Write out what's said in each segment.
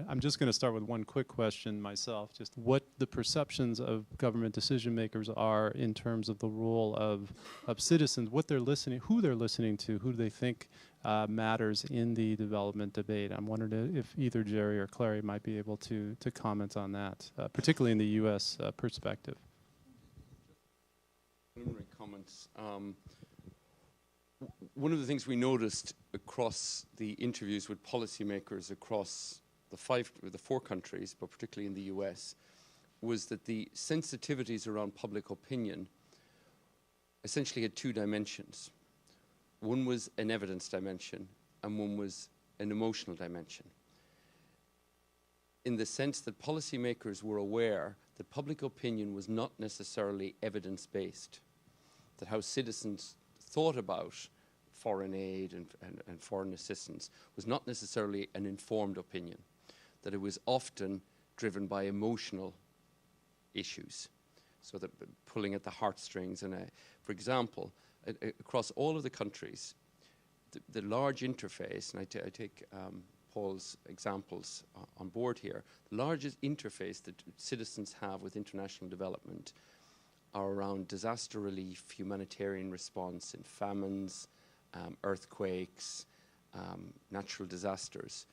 I'm just going to start with one quick question myself, just what the perceptions of government decision makers are in terms of the role of citizens, what they're listening, who they're listening to, who do they think matters in the development debate. I'm wondering if either Jerry or Clary might be able to comment on that, particularly in the U.S. Perspective. Preliminary comments. One of the things we noticed across the interviews with policymakers across the four countries, but particularly in the US, was that the sensitivities around public opinion essentially had two dimensions. One was an evidence dimension, and one was an emotional dimension. In the sense that policymakers were aware that public opinion was not necessarily evidence-based, that how citizens thought about foreign aid and foreign assistance was not necessarily an informed opinion, that it was often driven by emotional issues, so that pulling at the heartstrings. And for example, across all of the countries, the large interface, and I take Paul's examples on board here, the largest interface that citizens have with international development are around disaster relief, humanitarian response in famines, earthquakes, natural disasters,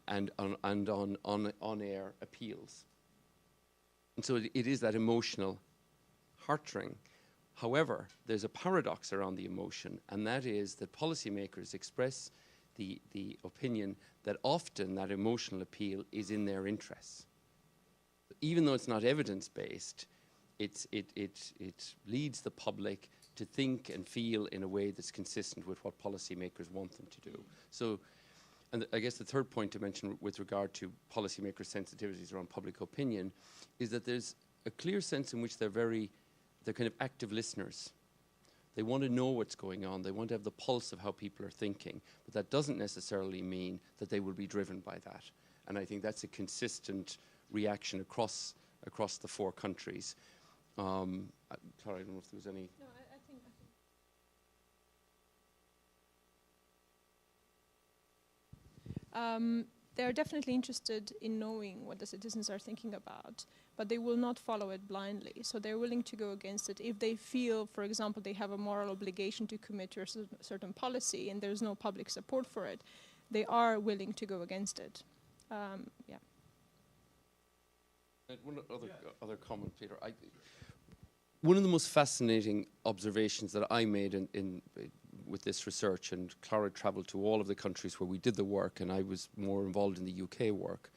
and on-air appeals. And so it is that emotional heartstring. However, there's a paradox around the emotion, and that is that policymakers express the opinion that often that emotional appeal is in their interests. Even though it's not evidence-based, it leads the public to think and feel in a way that's consistent with what policymakers want them to do. So, and I guess the third point to mention with regard to policymakers' sensitivities around public opinion is that there's a clear sense in which they're kind of active listeners. They want to know what's going on. They want to have the pulse of how people are thinking. But that doesn't necessarily mean that they will be driven by that. And I think that's a consistent reaction across the four countries. Clara, I don't know if there was any... No, I think they're definitely interested in knowing what the citizens are thinking about, but they will not follow it blindly. So they're willing to go against it if they feel, for example, they have a moral obligation to commit to a certain policy and there's no public support for it. They are willing to go against it. Yeah. One other comment, Peter. One of the most fascinating observations that I made with this research, and Clara travelled to all of the countries where we did the work, and I was more involved in the UK work,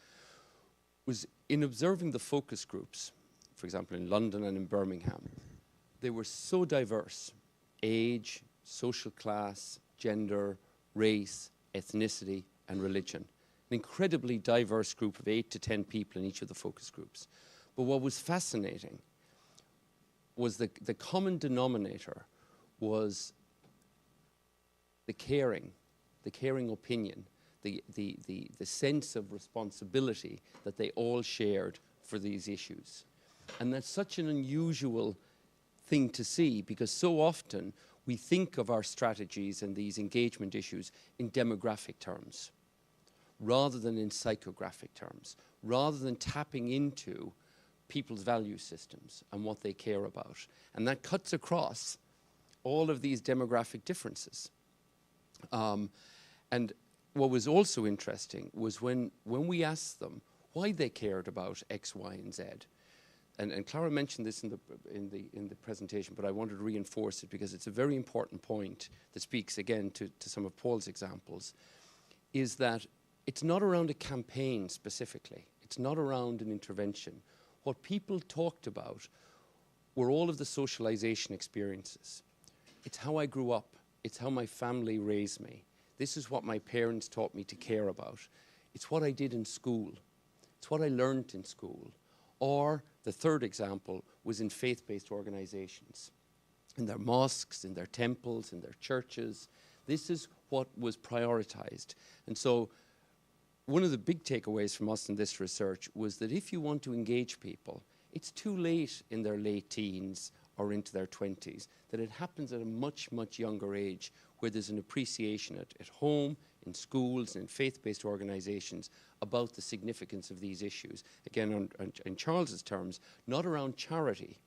was in observing the focus groups, for example, in London and in Birmingham. They were so diverse: age, social class, gender, race, ethnicity, and religion. An incredibly diverse group of 8 to 10 people in each of the focus groups. But what was fascinating was the common denominator was the caring opinion, the sense of responsibility that they all shared for these issues. And that's such an unusual thing to see, because so often we think of our strategies and these engagement issues in demographic terms, rather than in psychographic terms, rather than tapping into people's value systems and what they care about. And that cuts across all of these demographic differences. And what was also interesting was when we asked them why they cared about X, Y, and Z. And Clara mentioned this in the presentation, but I wanted to reinforce it because it's a very important point that speaks again to some of Paul's examples, is that it's not around a campaign specifically. It's not around an intervention. What people talked about were all of the socialization experiences. It's how I grew up. It's how my family raised me. This is what my parents taught me to care about. It's what I did in school. It's what I learned in school. Or the third example was in faith-based organizations, in their mosques, in their temples, in their churches. This is what was prioritized. And so one of the big takeaways from us in this research was that if you want to engage people, it's too late in their late teens or into their 20s, that it happens at a much, much younger age, where there's an appreciation at home, in schools, in faith-based organizations about the significance of these issues. Again, in Charles's terms, not around charity,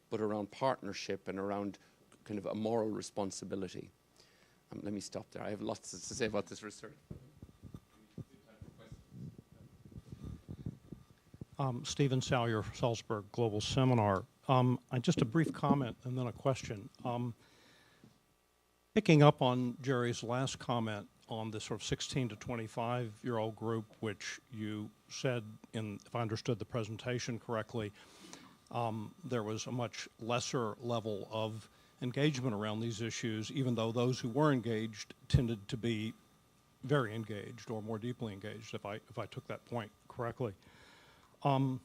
but around partnership and around kind of a moral responsibility. Let me stop there. I have lots to say about this research. Stephen Salyer, Salzburg Global Seminar. Just a brief comment and then a question. Picking up on Jerry's last comment on the sort of 16 to 25-year-old group, which you said, if I understood the presentation correctly, there was a much lesser level of engagement around these issues, even though those who were engaged tended to be very engaged or more deeply engaged, if I took that point correctly. I'm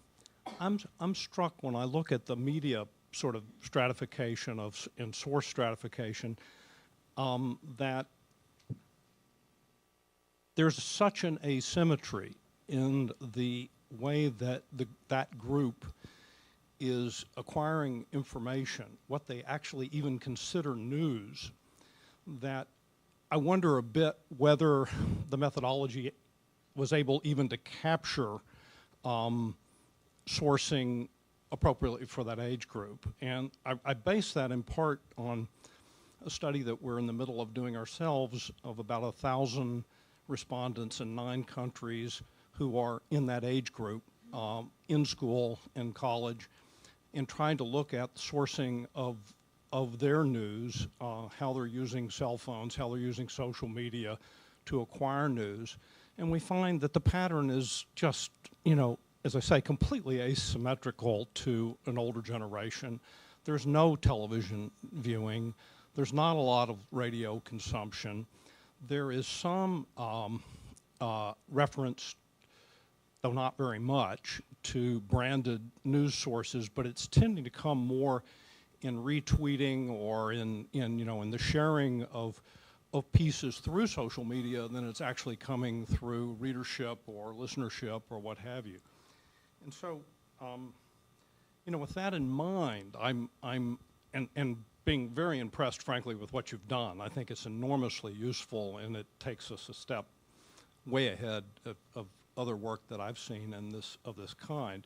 struck when I look at the media sort of stratification and source stratification that there's such an asymmetry in the way that that group is acquiring information, what they actually even consider news, that I wonder a bit whether the methodology was able even to capture sourcing appropriately for that age group. And I base that in part on a study that we're in the middle of doing ourselves of about 1,000 respondents in 9 countries who are in that age group, in school, in college, and trying to look at the sourcing of their news, how they're using cell phones, how they're using social media to acquire news. And we find that the pattern is just, you know, as I say, completely asymmetrical to an older generation. There's no television viewing. There's not a lot of radio consumption. There is some reference, though not very much, to branded news sources, but it's tending to come more in retweeting or in the sharing of pieces through social media than it's actually coming through readership or listenership or what have you. And so, with that in mind, I'm being very impressed, frankly, with what you've done. I think it's enormously useful, and it takes us a step way ahead of other work that I've seen of this kind.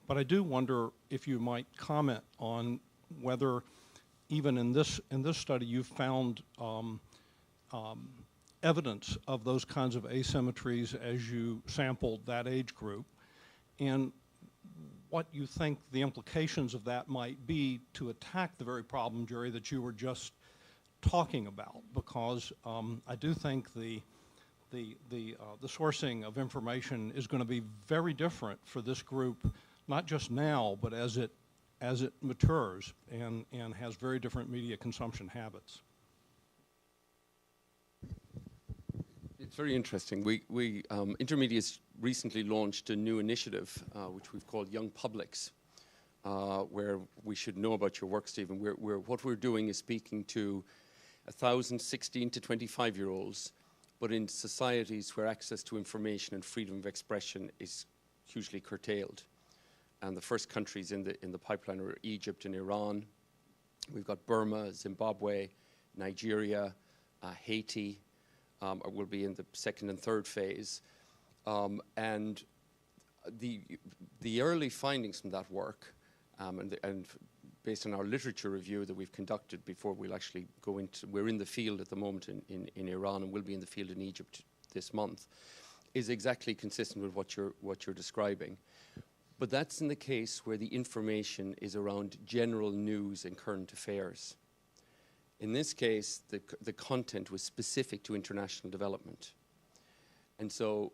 But I do wonder if you might comment on whether, even in this study, you found evidence of those kinds of asymmetries as you sampled that age group, and what you think the implications of that might be to attack the very problem, Jerry, that you were just talking about. Because I do think the sourcing of information is going to be very different for this group, not just now, but as it matures and has very different media consumption habits. It's very interesting. InterMedia's recently launched a new initiative, which we've called Young Publics, where we should know about your work, Stephen. What we're doing is speaking to 1,000 16 to 25-year-olds, but in societies where access to information and freedom of expression is hugely curtailed. And the first countries in the pipeline are Egypt and Iran. We've got Burma, Zimbabwe, Nigeria, Haiti. Will be in the second and third phase. And the early findings from that work, and based on our literature review that we've conducted before we'll actually go into, we're in the field at the moment in Iran and we'll be in the field in Egypt this month, is exactly consistent with what you're describing. But that's in the case where the information is around general news and current affairs. In this case, the content was specific to international development. And so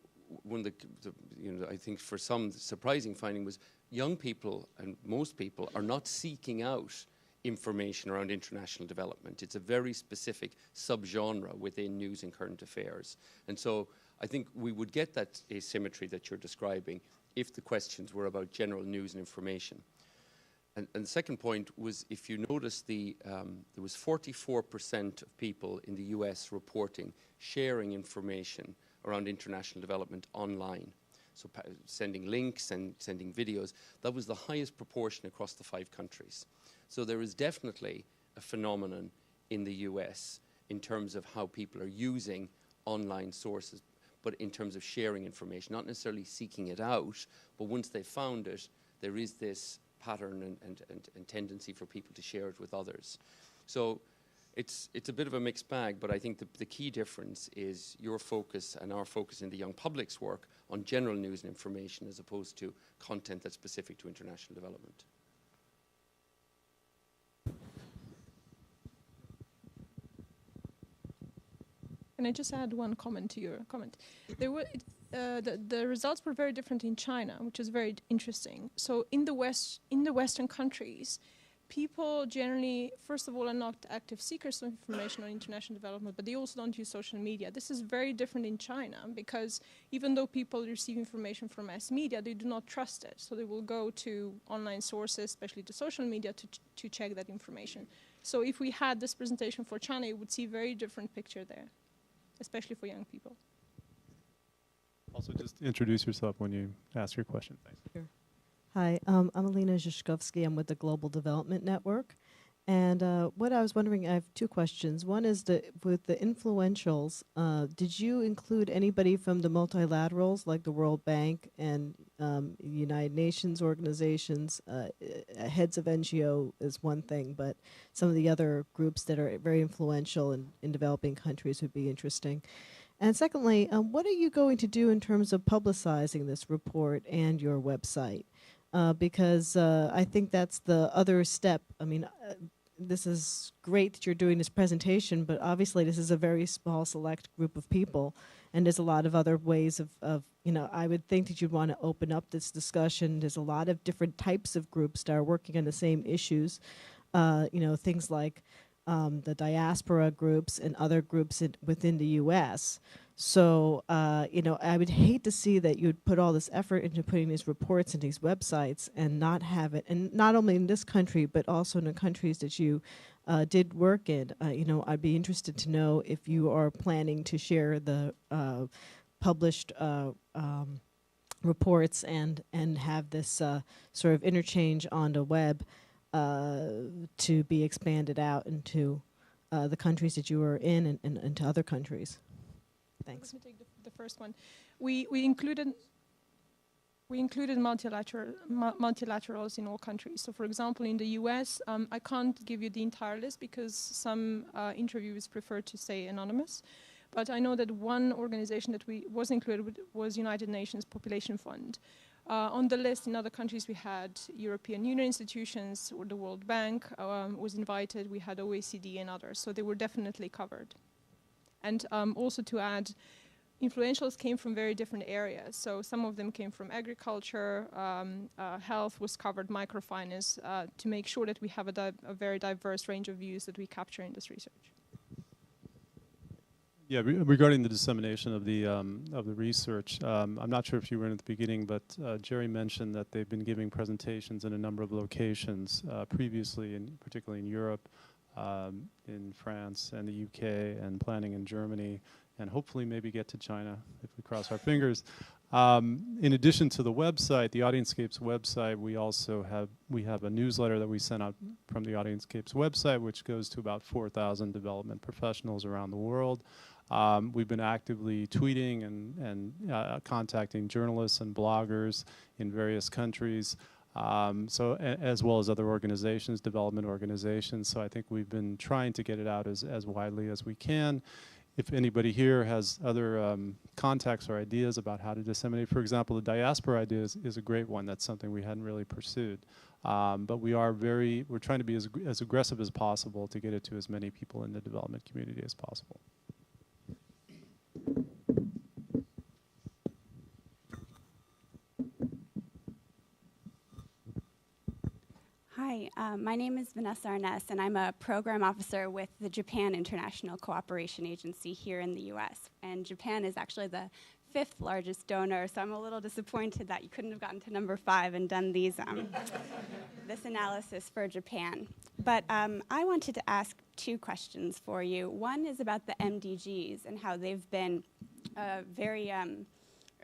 I think for some surprising finding was young people and most people are not seeking out information around international development. It's a very specific subgenre within news and current affairs. And so I think we would get that asymmetry that you're describing if the questions were about general news and information. And the second point was, if you notice, there was 44% of people in the US reporting sharing information around international development online. So sending links and sending videos. That was the highest proportion across the 5 countries. So there is definitely a phenomenon in the US in terms of how people are using online sources, but in terms of sharing information, not necessarily seeking it out, but once they found it, there is this pattern and tendency for people to share it with others. So it's a bit of a mixed bag, but I think the key difference is your focus and our focus in the young public's work on general news and information as opposed to content that's specific to international development. Can I just add one comment to your comment? There were, the results were very different in China, which is very interesting. So in the Western countries, people generally, first of all, are not active seekers of information on international development, but they also don't use social media. This is very different in China because even though people receive information from mass media, they do not trust it. So they will go to online sources, especially to social media, to check that information. So if we had this presentation for China, you would see a very different picture there, especially for young people. Also, just introduce yourself when you ask your question. Thanks. Sure. Hi, I'm Alina Zhishkovsky. I'm with the Global Development Network. And what I was wondering, I have two questions. One is with the influentials, did you include anybody from the multilaterals like the World Bank and United Nations organizations? Heads of NGO is one thing, but some of the other groups that are very influential in developing countries would be interesting. And secondly, what are you going to do in terms of publicizing this report and your website? Because I think that's the other step. I mean, this is great that you're doing this presentation, but obviously this is a very small, select group of people, and there's a lot of other ways of I would think that you'd want to open up this discussion. There's a lot of different types of groups that are working on the same issues, things like the diaspora groups and other groups within the U.S., So, I would hate to see that you'd put all this effort into putting these reports and these websites and not have it, and not only in this country, but also in the countries that you did work in. I'd be interested to know if you are planning to share the published reports and have this sort of interchange on the web to be expanded out into the countries that you are in and to other countries. Thanks. Let me take the first one. We included multilaterals in all countries. So, for example, in the U.S., I can't give you the entire list because some interviewers prefer to stay anonymous. But I know that one organization that was included was United Nations Population Fund. On the list in other countries, we had European Union institutions, or the World Bank was invited. We had OECD and others, so they were definitely covered. And also to add, influentials came from very different areas. So some of them came from agriculture, health was covered, microfinance, to make sure that we have a very diverse range of views that we capture in this research. Yeah, regarding the dissemination of the research, I'm not sure if you were in at the beginning, but Jerry mentioned that they've been giving presentations in a number of locations previously, particularly in Europe, in France and the UK, and planning in Germany, and hopefully maybe get to China if we cross our fingers. In addition to the website, the Audienscapes website, we have a newsletter that we send out from the Audienscapes website, which goes to about 4,000 development professionals around the world. We've been actively tweeting and contacting journalists and bloggers in various countries. As well as other organizations, development organizations. So I think we've been trying to get it out as widely as we can. If anybody here has other contacts or ideas about how to disseminate, for example, the diaspora idea is a great one. That's something we hadn't really pursued. But we're trying to be as aggressive as possible to get it to as many people in the development community as possible. Hi, my name is Vanessa Arness, and I'm a program officer with the Japan International Cooperation Agency here in the U.S. And Japan is actually the 5th largest donor, so I'm a little disappointed that you couldn't have gotten to number 5 and done these this analysis for Japan. But I wanted to ask 2 questions for you. One is about the MDGs and how they've been a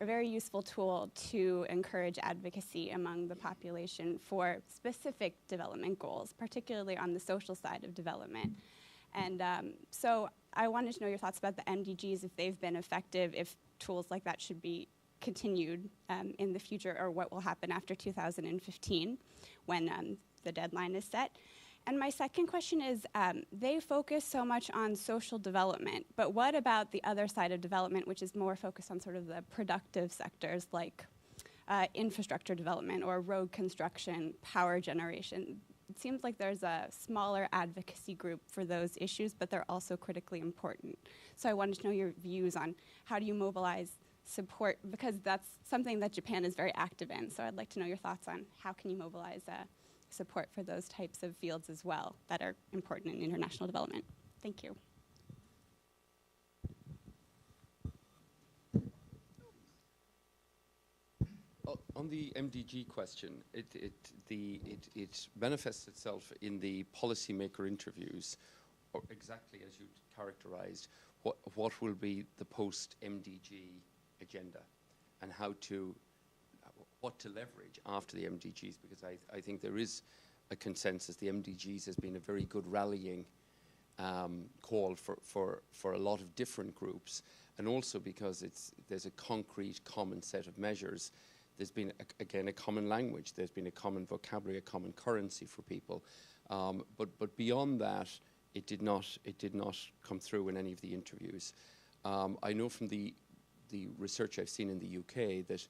very useful tool to encourage advocacy among the population for specific development goals, particularly on the social side of development. And so I wanted to know your thoughts about the MDGs, if they've been effective, if tools like that should be continued in the future, or what will happen after 2015 when the deadline is set. And my second question is, they focus so much on social development, but what about the other side of development, which is more focused on sort of the productive sectors like infrastructure development or road construction, power generation? It seems like there's a smaller advocacy group for those issues, but they're also critically important. So I wanted to know your views on how do you mobilize support, because that's something that Japan is very active in. So I'd like to know your thoughts on how can you mobilize support for those types of fields as well that are important in international development. Thank you. On the MDG question, it manifests itself in the policymaker interviews, or exactly as you characterized, what will be the post-MDG agenda and what to leverage after the MDGs, because I think there is a consensus. The MDGs has been a very good rallying call for a lot of different groups, and also because there's a concrete common set of measures. There's been, again, a common language. There's been a common vocabulary, a common currency for people. But beyond that, it did not come through in any of the interviews. I know from the research I've seen in the UK that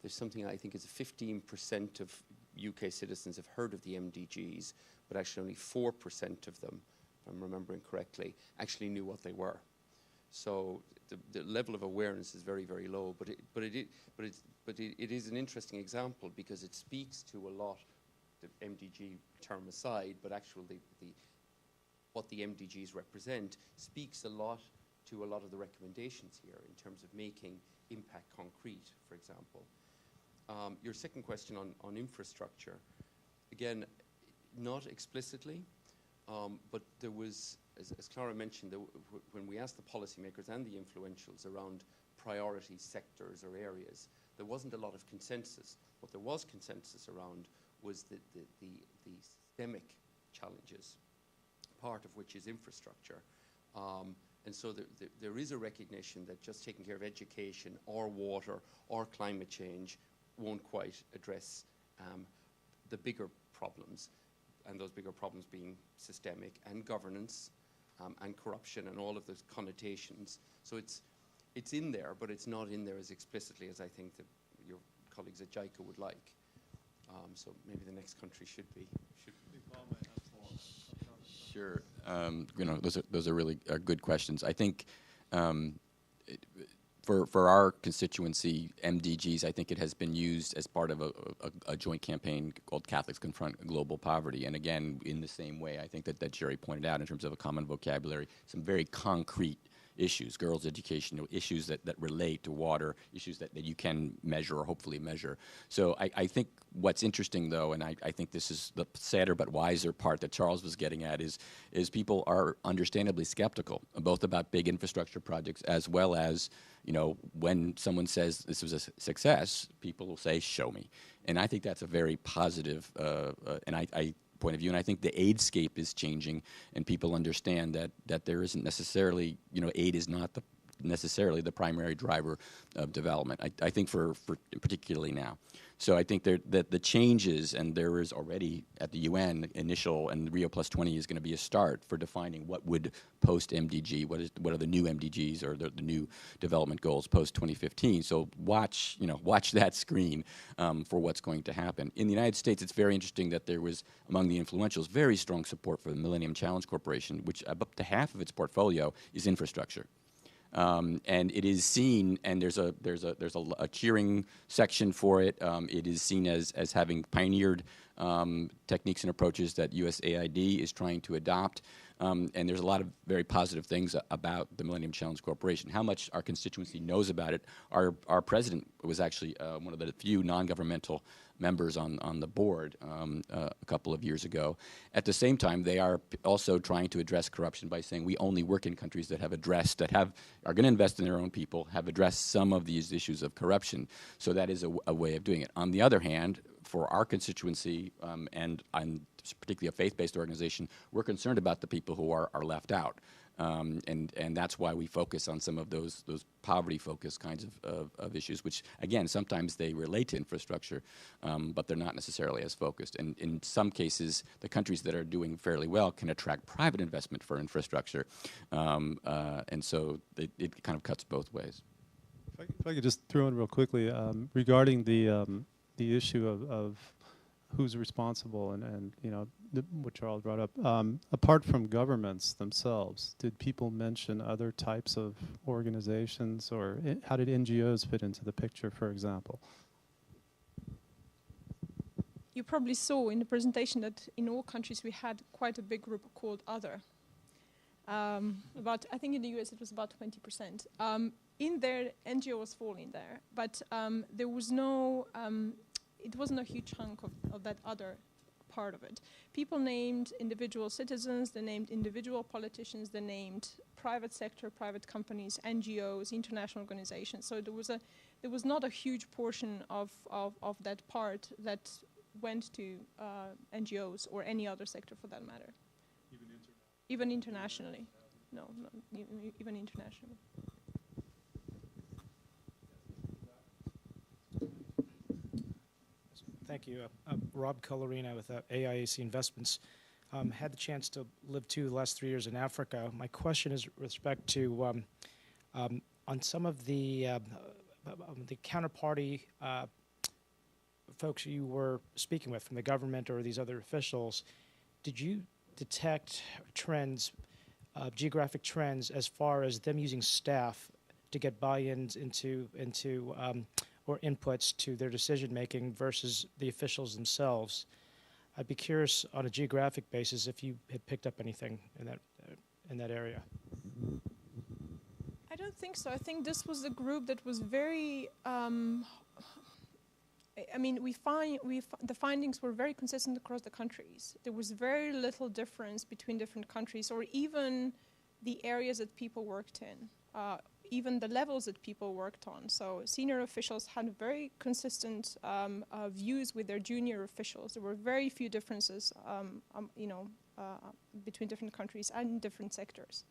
there's something, I think it's 15% of UK citizens have heard of the MDGs, but actually only 4% of them, if I'm remembering correctly, actually knew what they were. So the level of awareness is very, very low. But it is an interesting example because it speaks to a lot, the MDG term aside, but actually what the MDGs represent speaks a lot to a lot of the recommendations here in terms of making impact concrete, for example. Your second question on infrastructure, again, not explicitly, but there was, as Clara mentioned, when we asked the policymakers and the influentials around priority sectors or areas, there wasn't a lot of consensus. What there was consensus around was the systemic challenges, part of which is infrastructure. And so there is a recognition that just taking care of education or water or climate change won't quite address the bigger problems, and those bigger problems being systemic and governance and corruption and all of those connotations. So it's in there, but it's not in there as explicitly as I think that your colleagues at JICA would like. So maybe the next country should be. Sure. You know, those are really good questions. I think for our constituency, MDGs, I think it has been used as part of a joint campaign called Catholics Confront Global Poverty. And again, in the same way, I think that Jerry pointed out in terms of a common vocabulary, some very concrete issues, girls' education, issues that relate to water, issues that you can measure or hopefully measure. So I think what's interesting, though, and I think this is the sadder but wiser part that Charles was getting at, is people are understandably skeptical, both about big infrastructure projects as well as, you know, when someone says this was a success, people will say, show me. And I think that's a very positive point of view, and I think the aid-scape is changing, and people understand that there isn't necessarily, you know, aid is not necessarily the primary driver of development. I think for particularly now. So I think that the changes, and there is already at the UN initial, and Rio Plus 20 is going to be a start for defining what would post-MDG, what are the new MDGs or the new development goals post-2015. So watch that screen for what's going to happen. In the United States, it's very interesting that there was, among the influentials, very strong support for the Millennium Challenge Corporation, which up to half of its portfolio is infrastructure. And it is seen, and there's a cheering section for it. It is seen as having pioneered techniques and approaches that USAID is trying to adopt. And there's a lot of very positive things about the Millennium Challenge Corporation. How much our constituency knows about it, our president was actually one of the few non-governmental members on the board a couple of years ago. At the same time, they are also trying to address corruption by saying we only work in countries that have addressed, are going to invest in their own people, have addressed some of these issues of corruption. So that is a way of doing it. On the other hand, for our constituency, and I'm particularly a faith-based organization, we're concerned about the people who are left out. And that's why we focus on some of those poverty-focused kinds of issues, which, again, sometimes they relate to infrastructure, but they're not necessarily as focused. And in some cases, the countries that are doing fairly well can attract private investment for infrastructure. And so it kind of cuts both ways. If I could just throw in real quickly, regarding the issue of who's responsible and you know, what Charles brought up, apart from governments themselves, did people mention other types of organizations, or how did NGOs fit into the picture, for example? You probably saw in the presentation that in all countries we had quite a big group called Other. I think in the US it was about 20%. In there, NGOs fall in there, but there was no, it wasn't a huge chunk of that other part of it. People named individual citizens, they named individual politicians, they named private sector, private companies, NGOs, international organizations. So there was not a huge portion of that part that went to NGOs or any other sector for that matter. Even internationally. No, even internationally. Thank you. I'm Rob Colorina with AIAC Investments. Had the chance to live the last 3 years in Africa. My question is with respect to on some of the counterparty folks you were speaking with from the government or these other officials, did you detect trends, geographic trends, as far as them using staff to get buy-ins into or inputs to their decision-making versus the officials themselves? I'd be curious on a geographic basis if you had picked up anything in that area. I don't think so. I think this was a group that was very, I mean, the findings were very consistent across the countries. There was very little difference between different countries, or even the areas that people worked in. Even the levels that people worked on. So senior officials had very consistent views with their junior officials. There were very few differences, between different countries and different sectors.